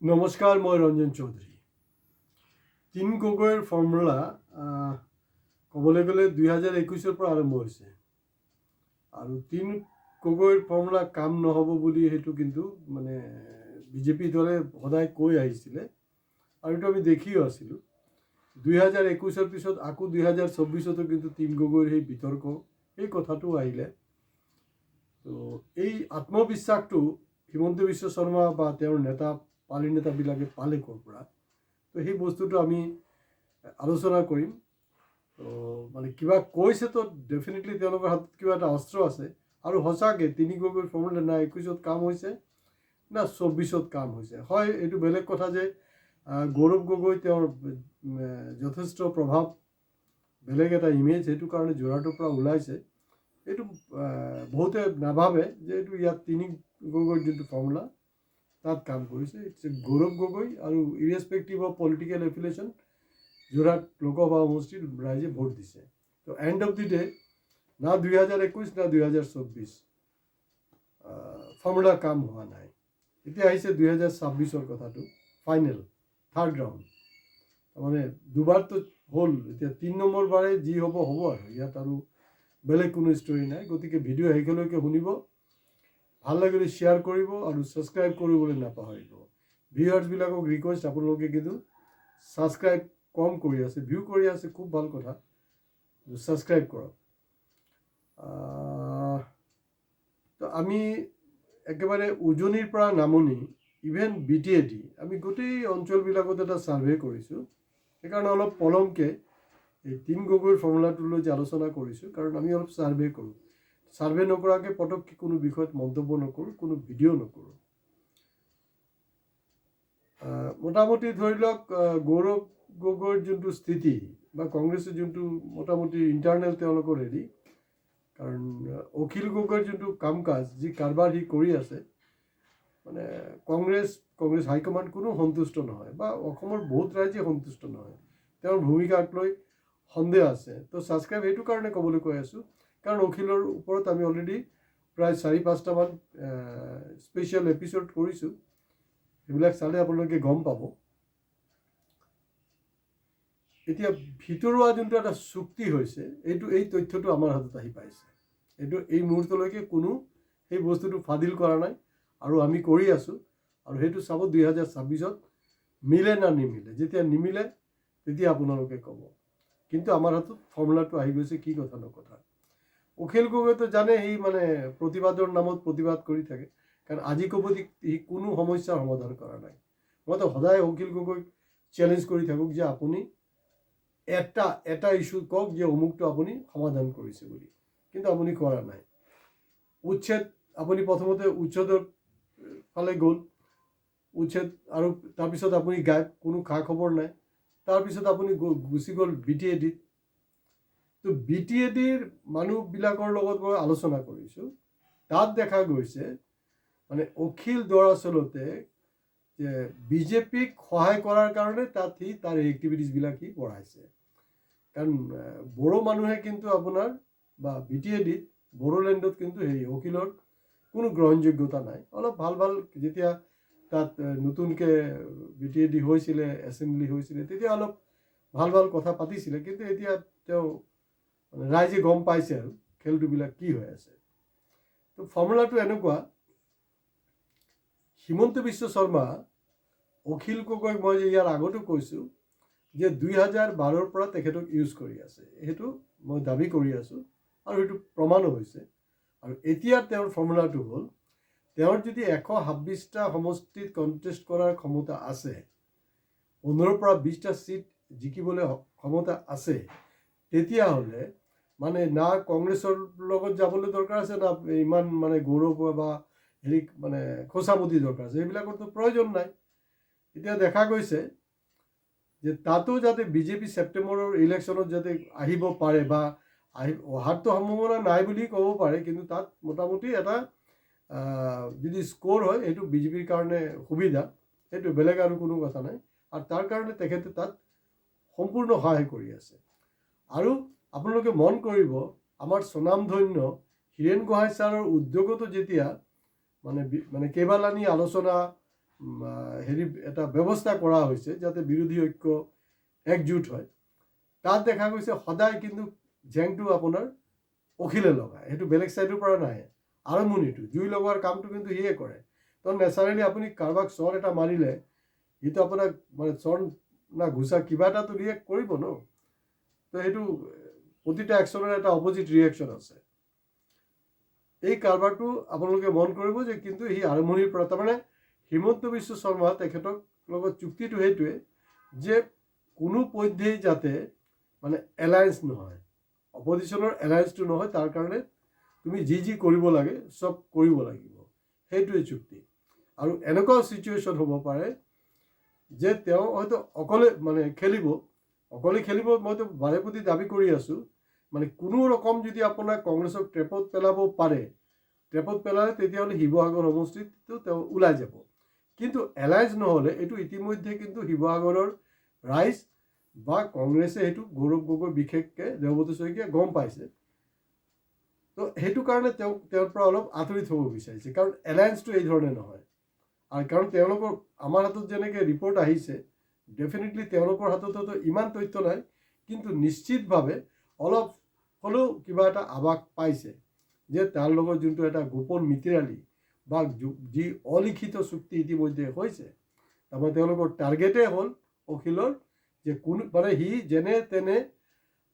নমস্কাৰ, মই ৰঞ্জন চৌধুৰী। তিন গগৈৰ ফৰ্মুলা ক'বলৈ গ'লে 2021 পৰা আৰম্ভ হৈছে আৰু তিন গগৈৰ ফৰ্মুলা কাম নহ'ব বুলি সেইটো কিন্তু মানে বিজেপি দলে সদায় কৈ আহিছিলে আৰু এইটো আমি দেখিও আছিলোঁ। 2021 পিছত আকৌ 2024 কিন্তু তিন গগৈৰ সেই বিতৰ্ক এই কথাটো আহিলে। তো এই আত্মবিশ্বাসটো হিমন্ত বিশ্ব শৰ্মা বা তেওঁৰ নেতা পাৰ্টি নেতাবিলাকে পালে ক'ৰ পৰা, তো সেই বস্তুটো আমি আলোচনা কৰিম। তো মানে কিবা কৈছে তো ডেফিনেটলি তেওঁলোকৰ হাতত কিবা এটা অস্ত্ৰ আছে আৰু সঁচাকৈ তিনি গগৈৰ ফৰ্মুলা না 21 কাম হৈছে না 24 কাম হৈছে। হয়, এইটো বেলেগ কথা যে গৌৰৱ গগৈ তেওঁৰ যথেষ্ট প্ৰভাৱ, বেলেগ এটা ইমেজ, সেইটো কাৰণে যোৰহাটৰ পৰা ওলাইছে। এইটো বহুতে নাভাবে যে এইটো ইয়াত তিনি গগৈৰ যোনটো ফৰ্মুলা তাত কাম কৰিছে। ইটছ গৌৰৱ গগৈ আৰু irrespective of political affiliation Jorhat Lok Sabha সমষ্টিত ৰাইজে ভোট দিছে। তো এণ্ড অফ দি ডে না 2021 না 2024 ফৰ্মুলা কাম হোৱা নাই। এতিয়া আহিছে 2026 কথাটো, ফাইনেল থাৰ্ড ৰাউণ্ড। তাৰমানে দুবাৰতো হ'ল, এতিয়া 3 নম্বৰ বাৰে যি হ'ব হ'ব আৰু ইয়াত আৰু বেলেগ কোনো ষ্টৰি নাই। গতিকে ভিডিঅ' শেষলৈকে শুনিব, ভাল লাগিলে শ্বেয়াৰ কৰিব আৰু ছাবস্ক্ৰাইব কৰিবলৈ নাপাহৰিব। ভিউৱাৰ্ছবিলাকক ৰিকুৱেষ্ট, আপোনালোকে কিন্তু ছাবস্ক্ৰাইব কম কৰি আছে, ভিউ কৰি আছে, খুব ভাল কথা, ছাবস্ক্ৰাইব কৰক। তো আমি একেবাৰে উজনিৰ পৰা নামনি, ইভেন BTAD আমি গোটেই অঞ্চলবিলাকত এটা ছাৰ্ভে কৰিছোঁ। সেইকাৰণে অলপ পলমকৈ এই তিন গগৈৰ ফৰ্মুলাটোলৈ যে আলোচনা কৰিছোঁ, কাৰণ আমি অলপ ছাৰ্ভে কৰোঁ। ছাৰ্ভে নকৰাকৈ পটককৈ কোনো বিষয়ত মন্তব্য নকৰোঁ, কোনো ভিডিঅ' নকৰোঁ। মোটামুটি ধৰি লওক গৌৰৱ গগৈৰ যোনটো স্থিতি বা কংগ্ৰেছৰ যোনটো মোটামুটি ইণ্টাৰনেল তেওঁলোকৰ হেৰি, কাৰণ অখিল গগৈৰ যোনটো কাম কাজ, যি কাৰবাৰ সি কৰি আছে, মানে কংগ্ৰেছ হাইকমাণ্ড কোনো সন্তুষ্ট নহয় বা অসমৰ বহুত ৰাইজে সন্তুষ্ট নহয়। তেওঁৰ ভূমিকাক লৈ সন্দেহ আছে। তো ছাবস্ক্ৰাইব এইটো কাৰণে ক'বলৈ কৈ আছোঁ, কাৰণ অখিলৰ ওপৰত আমি অলৰেডি প্ৰায় 4-5টামান স্পেচিয়েল এপিছড কৰিছোঁ। সেইবিলাক চালে আপোনালোকে গম পাব। এতিয়া ভিতৰুৱা যোনটো এটা চুক্তি হৈছে, এই তথ্যটো আমাৰ হাতত আহি পাইছে। এইটো এই মুহূৰ্তলৈকে কোনো সেই বস্তুটো ফাদিল কৰা নাই আৰু আমি কৰি আছোঁ। আৰু সেইটো চাব 2026 মিলে না নিমিলে। যেতিয়া নিমিলে তেতিয়া আপোনালোকে ক'ব। কিন্তু আমাৰ হাতত ফৰ্মুলাটো আহি গৈছে, কি কথা নকথা। অখিল গগৈতো জানে সি মানে প্ৰতিবাদৰ নামত প্ৰতিবাদ কৰি থাকে, কাৰণ আজি ক'ব সি কোনো সমস্যাৰ সমাধান কৰা নাই। মইতো সদায় অখিল গগৈক চেলেঞ্জ কৰি থাকোঁ যে আপুনি এটা ইস্যু কওক যে অমুকটো আপুনি সমাধান কৰিছে বুলি, কিন্তু আপুনি কৰা নাই। উচ্ছেদ, আপুনি প্ৰথমতে উচ্ছেদৰ ফালে গ'ল, উচ্ছেদ, আৰু তাৰপিছত আপুনি গায়ব, কোনো খা খবৰ নাই। তাৰপিছত আপুনি গুচি গ'ল BTAD। তো BTADৰ মানুহবিলাকৰ লগত মই আলোচনা কৰিছোঁ, তাত দেখা গৈছে মানে অখিল দৰাচলতে যে বিজেপিক সহায় কৰাৰ কাৰণে তাত সি তাৰ এক্টিভিটিছবিলাক সি বঢ়াইছে। কাৰণ বড়ো মানুহে কিন্তু আপোনাৰ বা BTAD বড়োলেণ্ডত কিন্তু হেৰি অখিলৰ কোনো গ্ৰহণযোগ্যতা নাই। অলপ ভাল যেতিয়া তাত নতুনকৈ BTAD হৈছিলে, এছেম্বলি হৈছিলে, তেতিয়া অলপ ভাল কথা পাতিছিলে, কিন্তু এতিয়া তেওঁ ৰাইজে গম পাইছে আৰু খেলটোবিলাক কি হৈ আছে। তো ফৰ্মুলাটো এনেকুৱা, হিমন্ত বিশ্ব শৰ্মা অখিল গগৈক মই যে ইয়াৰ আগতো কৈছোঁ যে 2012 পৰা তেখেতক ইউজ কৰি আছে, সেইটো মই দাবী কৰি আছোঁ আৰু সেইটো প্ৰমাণো হৈছে। আৰু এতিয়া তেওঁৰ ফৰ্মুলাটো হ'ল, তেওঁৰ যদি 126টা সমষ্টিত কণ্টেষ্ট কৰাৰ ক্ষমতা আছে, 15 পৰা 20টা ছিট জিকিবলৈ ক্ষমতা আছে, তেতিয়াহ'লে মানে না কংগ্ৰেছৰ লগত যাবলৈ দৰকাৰ আছে, না ইমান মানে গৌৰৱ বা হেৰি মানে খোচামতি দৰকাৰ আছে, এইবিলাকৰতো প্ৰয়োজন নাই। এতিয়া দেখা গৈছে যে তাতো যাতে বিজেপি ছেপ্টেম্বৰৰ ইলেকশ্যনত যাতে আহিব পাৰে বা অহাৰতো সম্ভাৱনা নাই বুলি ক'ব পাৰে, কিন্তু তাত মোটামুটি এটা যদি স্ক'ৰ হয় সেইটো বিজেপিৰ কাৰণে সুবিধা, সেইটো বেলেগ আৰু কোনো কথা নাই। আৰু তাৰ কাৰণে তেখেতে তাত সম্পূৰ্ণ সহায় কৰি আছে। আৰু আপোনালোকে মন কৰিব, আমাৰ স্বনামধন্য হীৰেণ গোহাঁই ছাৰৰ উদ্যোগতো যেতিয়া মানে কেইবালানি আলোচনা হেৰি এটা ব্যৱস্থা কৰা হৈছে যাতে বিৰোধী ঐক্য একজোট হয়। তাত দেখা গৈছে সদায় কিন্তু জেংটো আপোনাৰ অখিলে লগায়, সেইটো বেলেগ ছাইডৰ পৰা নাহে। আৰম্ভণিটো জুই লগোৱাৰ কামটো কিন্তু সিয়ে কৰে। তো নেচাৰেলি আপুনি কাৰোবাক চৰ এটা মাৰিলে সিটো আপোনাক মানে চৰ না ঘুচা কিবা এটাতো ৰিয়েক্ট কৰিব ন। তো সেইটো প্ৰতিটা একশ্যনৰ এটা অপজিট ৰিয়েকশ্যন আছে। এই কাৰবাৰটো আপোনালোকে মন কৰিব যে কিন্তু সি আৰম্ভণিৰ পৰা, তাৰমানে হিমন্ত বিশ্ব শৰ্মা তেখেতক লগত চুক্তিটো সেইটোৱে যে কোনো পধ্যেই যাতে মানে এলায়েন্স নহয়, অপজিশ্যনৰ এলায়েন্সটো নহয়, তাৰ কাৰণে তুমি যি কৰিব লাগে চব কৰিব লাগিব, সেইটোৱে চুক্তি। আৰু এনেকুৱাও ছিটুৱেশ্যন হ'ব পাৰে যে তেওঁ হয়তো অকলে মানে খেলিব, মইতো বাৰে প্ৰতি দাবী কৰি আছোঁ, মানে কোনো ৰকম যদি আপোনাৰ কংগ্ৰেছক ট্ৰেপত পেলাব পাৰে, ট্ৰেপত পেলালে তেতিয়াহ'লে শিৱসাগৰ সমষ্টিটো তেওঁ ওলাই যাব। কিন্তু এলায়েন্স নহ'লে এইটো ইতিমধ্যে কিন্তু শিৱসাগৰৰ ৰাইজ বা কংগ্ৰেছে সেইটো গৌৰৱ গগৈ বিশেষকৈ দেৱব্ৰত শইকীয়াই গম পাইছে। তো সেইটো কাৰণে তেওঁৰ পৰা অলপ আঁতৰি থ'ব বিচাৰিছে, কাৰণ এলায়েন্সটো এই ধৰণে নহয়। আৰু কাৰণ তেওঁলোকৰ আমাৰ হাতত যেনেকৈ ৰিপৰ্ট আহিছে, ডেফিনেটলি তেওঁলোকৰ হাততো ইমান তথ্য নাই, কিন্তু নিশ্চিতভাৱে অলপ হ'লেও কিবা এটা আভাস পাইছে যে তাৰ লগত যোনটো এটা গোপন মিতিৰালি বা যি অলিখিত চুক্তি ইতিমধ্যে হৈছে, তাৰমানে তেওঁলোকৰ টাৰ্গেটেই হ'ল অখিলৰ যে কোনো মানে সি যেনে তেনে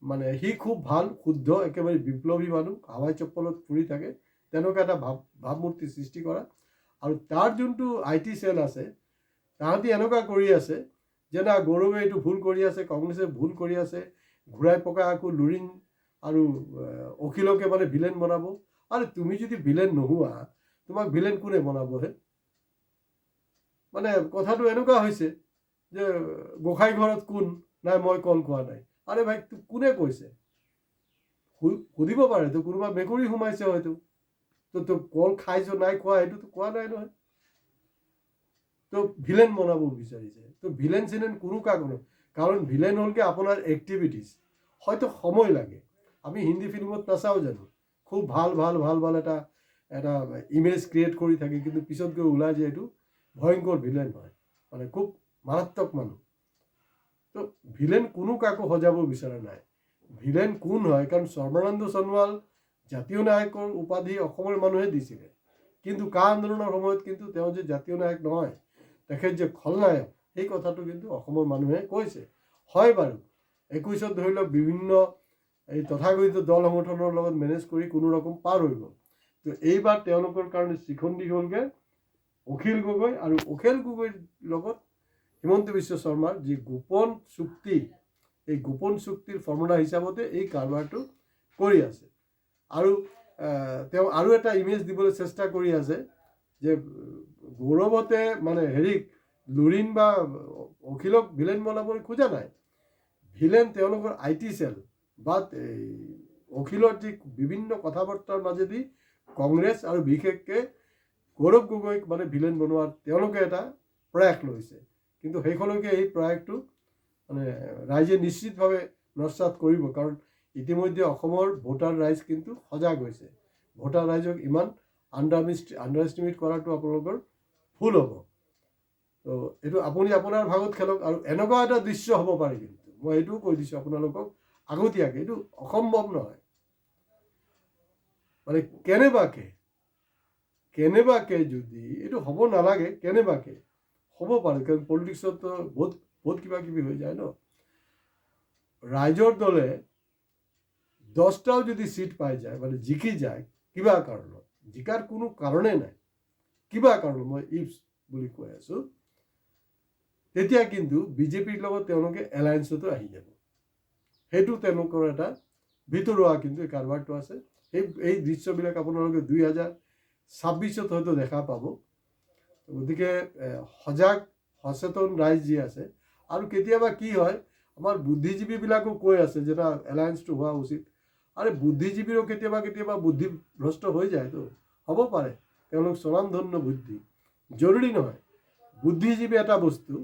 মানে সি খুব ভাল শুদ্ধ একেবাৰে বিপ্লৱী মানুহ, হাৱাই চপ্পলত ফুৰি থাকে, তেনেকুৱা এটা ভাৱমূৰ্তি সৃষ্টি কৰা। আৰু তাৰ যোনটো IT চেল আছে, তাহাঁতি এনেকুৱা কৰি আছে যে না গৌৰৱে এইটো ভুল কৰি আছে, কংগ্ৰেছে ভুল কৰি আছে, ঘূৰাই পকাই আকৌ লুৰিণ আৰু অখিলকে মানে ভিলেন বনাব। আৰু তুমি যদি ভিলেন নোহোৱা, তোমাক ভিলেন কোনে বনাবহে? মানে কথাটো এনেকুৱা হৈছে যে গোসাঁই ঘৰত কোন নাই, মই কল খোৱা নাই। আৰে ভাই, তোক কোনে কৈছে? সুধিব পাৰে তো, কোনোবা মেকুৰী সোমাইছে হয়তো, তো কল খাইছ নাই খোৱা সেইটোতো কোৱা নাই নহয়। তো ভিলেন বনাব বিচাৰিছে। তো ভিলেন চিলেন কোনো কাকো নহয়, কাৰণ ভিলেন হ'লকে আপোনাৰ এক্টিভিটিছ। হয়তো সময় লাগে, আমি হিন্দী ফিল্মত নাচাওঁ জানো, খুব ভাল এটা ইমেজ ক্ৰিয়েট কৰি থাকে, কিন্তু পিছত গৈ ওলাই যে এইটো ভয়ংকৰ ভিলেন হয়, মানে খুব মাৰাত্মক মানুহ। তো ভিলেন কোনো কাকো সজাব বিচৰা নাই। ভিলেন কোন হয়, কাৰণ সৰ্বানন্দ সোণোৱাল জাতীয় নায়কৰ উপাধি অসমৰ মানুহে দিছিলে, কিন্তু কা আন্দোলনৰ সময়ত কিন্তু তেওঁ যে জাতীয় নায়ক নহয়, তেখেত যে খলনায়ক, সেই কথাটো কিন্তু অসমৰ মানুহে কৈছে। হয় বাৰু, 21ত ধৰি লওক বিভিন্ন এই তথাকথিত দল সংগঠনৰ লগত মেনেজ কৰি কোনো ৰকম পাৰ হৈ গ'ল। তো এইবাৰ তেওঁলোকৰ কাৰণে শিখণ্ডী হ'লগৈ অখিল গগৈ, আৰু অখিল গগৈৰ লগত হিমন্ত বিশ্ব শৰ্মাৰ যি গোপন চুক্তি, এই গোপন চুক্তিৰ ফৰ্মুলা হিচাপতে এই কাৰবাৰটো কৰি আছে। আৰু তেওঁ আৰু এটা ইমেজ দিবলৈ চেষ্টা কৰি আছে যে গৌৰৱতে মানে হেৰিক লুৰিণ বা অখিলক ভিলেন বনাবলৈ খোজা নাই। ভিলেন তেওঁলোকৰ IT চেল বা অখিলৰ যি বিভিন্ন কথা বাৰ্তাৰ মাজেদি কংগ্ৰেছ আৰু বিশেষকৈ গৌৰৱ গগৈক মানে ভিলেন বনোৱাৰ তেওঁলোকে এটা প্ৰয়াস লৈছে। কিন্তু সেইখনকে এই প্ৰয়াসটো মানে ৰাইজে নিশ্চিতভাৱে নস্যাৎ কৰিব, কাৰণ ইতিমধ্যে অসমৰ ভোটাৰ ৰাইজ কিন্তু সজাগ হৈছে। ভোটাৰ ৰাইজক ইমান আণ্ডাৰ এষ্টিমেট কৰাটো আপোনালোকৰ ভুল হ'ব। তো এইটো আপুনি আপোনাৰ ভাগত খেলক। আৰু এনেকুৱা এটা দৃশ্য হ'ব পাৰে, কিন্তু মই এইটোও কৈ দিছোঁ আপোনালোকক আগতীয়াকৈ, এইটো অসম্ভৱ নহয়। মানে কেনেবাকে যদি এইটো হ'ব নালাগে, কেনেবাকে হ'ব পাৰে, কাৰণ পলিটিক্সতো বহুত কিবা কিবি হৈ যায় ন। ৰাইজৰ দলে 10টাও যদি চিট পাই যায়, মানে জিকি যায় কিবা কাৰণত, জিকাৰ কোনো কাৰণেই নাই, কিবা কাৰণত মই ইফছ বুলি কৈ আছোঁ, তেতিয়া কিন্তু বিজেপিৰ লগত তেওঁলোকে এলায়েন্সতো আহি যাব। সেইটো তেওঁলোকৰ এটা ভিতৰুৱা কিন্তু এই কাৰবাৰটো আছে। এই দৃশ্যবিলাক আপোনালোকে 2026ত হয়তো দেখা পাব। গতিকে সজাগ সচেতন ৰাইজ যি আছে, আৰু কেতিয়াবা কি হয়, আমাৰ বুদ্ধিজীৱীবিলাকো কৈ আছে যে না এলায়েন্সটো হোৱা উচিত। আৰে বুদ্ধিজীৱীৰো কেতিয়াবা বুদ্ধিভ্ৰষ্ট হৈ যায়তো, হ'ব পাৰে তেওঁলোক স্বনামধন্য বুদ্ধি, জৰুৰী নহয়। বুদ্ধিজীৱী এটা বস্তু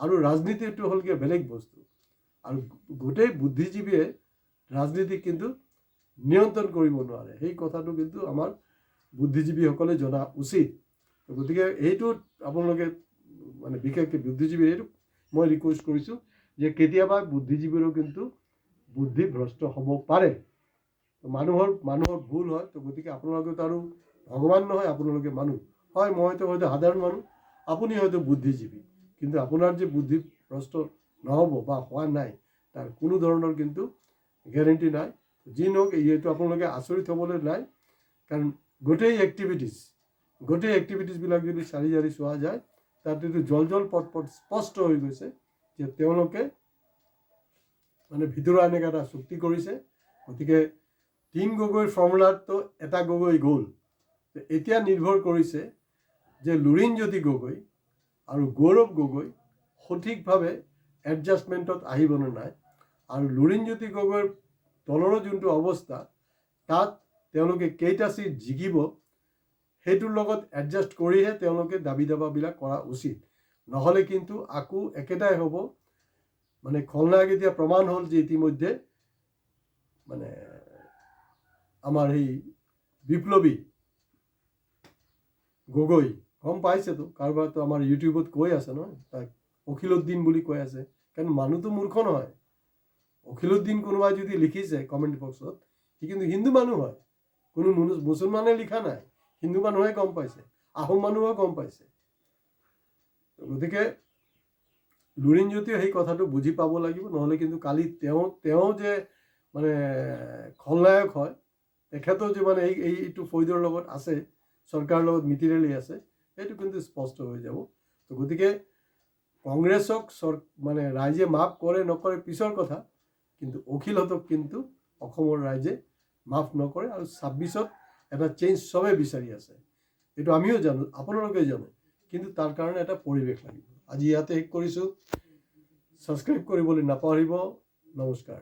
আৰু ৰাজনীতিটো হ'লগৈ বেলেগ বস্তু, আৰু গোটেই বুদ্ধিজীৱীয়ে ৰাজনীতিক কিন্তু নিয়ন্ত্ৰণ কৰিব নোৱাৰে। সেই কথাটো কিন্তু আমাৰ বুদ্ধিজীৱীসকলে জনা উচিত। গতিকে এইটোত আপোনালোকে মানে বিশেষকৈ বুদ্ধিজীৱীৰ এইটো মই ৰিকুৱেষ্ট কৰিছোঁ যে কেতিয়াবা বুদ্ধিজীৱীৰো কিন্তু বুদ্ধি ভ্ৰষ্ট হ'ব পাৰে। মানুহৰ ভুল হয়। তো গতিকে আপোনালোকেতো আৰু ভগৱান নহয়, আপোনালোকে মানুহ হয়। মইতো হয়তো সাধাৰণ মানুহ, আপুনি হয়তো বুদ্ধিজীৱী, কিন্তু আপোনাৰ যে বুদ্ধি ভ্ৰষ্ট নহ'ব বা হোৱা নাই তাৰ কোনো ধৰণৰ কিন্তু গেৰেণ্টি নাই। যি নহওক এইটো আপোনালোকে আচৰিত হ'বলৈ নাই, কাৰণ গোটেই এক্টিভিটিছবিলাক যদি চাৰি জাৰি চোৱা যায় তাতেতো জল পট স্পষ্ট হৈ গৈছে যে তেওঁলোকে মানে ভিতৰুৱা এনেকৈ এটা চুক্তি কৰিছে। গতিকে ৩ গগৈৰ ফৰ্মুলাততো এটা গগৈ গ'ল। এতিয়া নিৰ্ভৰ কৰিছে যে লুৰিণজ্যোতি গগৈ আৰু গৌৰৱ গগৈ সঠিকভাৱে এডজাষ্টমেণ্টত আহিবনে নাই, আৰু লুৰিণজ্যোতি গগৈৰ তলৰো যোনটো অৱস্থা তাত তেওঁলোকে কেইটা চিট জিকিব সেইটোৰ লগত এডজাষ্ট কৰিহে তেওঁলোকে দাবী দাবাবিলাক কৰা উচিত। নহ'লে কিন্তু আকৌ একেটাই হ'ব, মানে খলনায়ক এতিয়া প্ৰমাণ হ'ল যে ইতিমধ্যে মানে আমাৰ সেই বিপ্লৱী গগৈ গম পাইছেতো, কাৰোবাৰতো আমাৰ ইউটিউবত কৈ আছে নহয়, তাক অখিলুদ্দিন বুলি কৈ আছে। কাৰণ মানুহটো মূৰ্খ নহয়। অখিলুদ্দিন কোনোবাই যদি লিখিছে কমেণ্ট বক্সত, সি কিন্তু হিন্দু মানুহ হয়, কোনো মুছলমানে লিখা নাই, হিন্দু মানুহে গম পাইছে, আহোম মানুহেও গম পাইছে। গতিকে লুৰিণজ্যোতিয়ে সেই কথাটো বুজি পাব লাগিব, নহ'লে কিন্তু কালি তেওঁ যে মানে খলনায়ক হয়, তেখেতৰ যে মানে এইটো ফৈদৰ লগত আছে, চৰকাৰৰ লগত মিতিৰালি আছে, সেইটো কিন্তু স্পষ্ট হৈ যাব। তো গতিকে কংগ্ৰেছক মানে ৰাইজে মাফ কৰে নকৰে পিছৰ কথা, কিন্তু অখিলহঁতক কিন্তু অসমৰ ৰাইজে মাফ নকৰে। আৰু 26ত এটা চেঞ্জ চবেই বিচাৰি আছে, এইটো আমিও জানো, আপোনালোকে জানে, কিন্তু তাৰ কাৰণে এটা পৰিৱেশ লাগিব। আজি ইয়াতে শেষ কৰিছোঁ। ছাবস্ক্ৰাইব কৰিবলৈ নাপাহৰিব। নমস্কাৰ।